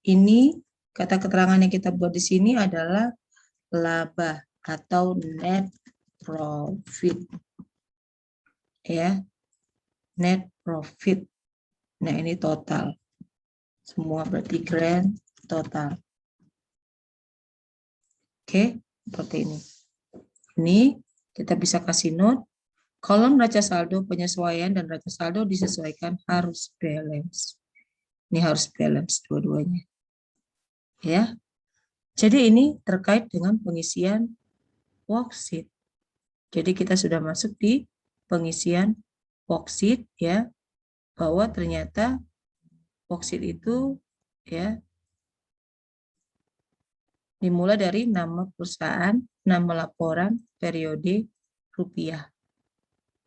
Ini kata keterangan yang kita buat di sini adalah laba atau net profit. Ya. Net profit. Nah, ini total. Semua berarti grand total. Oke, seperti ini. Ini kita bisa kasih note. Kolom neraca saldo penyesuaian dan neraca saldo disesuaikan harus balance. Ini harus balance dua-duanya. Ya. Jadi ini terkait dengan pengisian worksheet. Jadi kita sudah masuk di pengisian worksheet ya, bahwa ternyata worksheet itu ya dimulai dari nama perusahaan, nama laporan, periode, rupiah.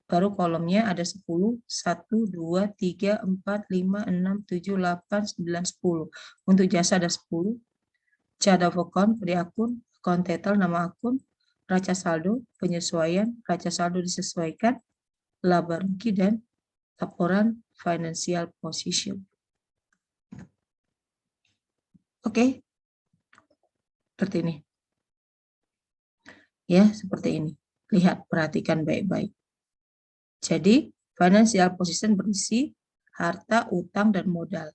Baru kolomnya ada 10, 1, 2, 3, 4, 5, 6, 7, 8, 9, 10. Untuk jasa ada 10. Chart of account, kode akun, account title, nama akun, neraca saldo, penyesuaian, neraca saldo disesuaikan, laba rugi, dan laporan financial position. Oke. Seperti ini. Ya, seperti ini. Lihat, perhatikan baik-baik. Jadi, financial position berisi harta, utang, dan modal.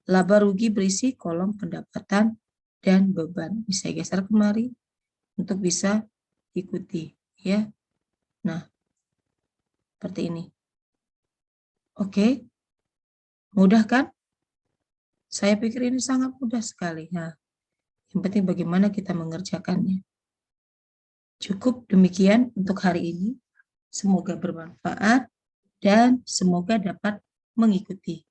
Laba rugi berisi kolom pendapatan dan beban. Bisa geser kemari untuk bisa ikuti. Ya. Nah, seperti ini. Oke. Mudah kan? Saya pikir ini sangat mudah sekali. Nah, yang penting bagaimana kita mengerjakannya. Cukup demikian untuk hari ini. Semoga bermanfaat dan semoga dapat mengikuti.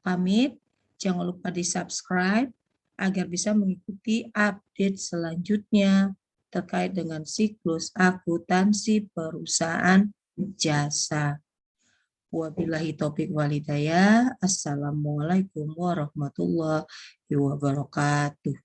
Pamit, jangan lupa di-subscribe agar bisa mengikuti update selanjutnya terkait dengan siklus akuntansi perusahaan jasa. Wabillahi taufiq walhidayah. Assalamualaikum warahmatullahi wabarakatuh.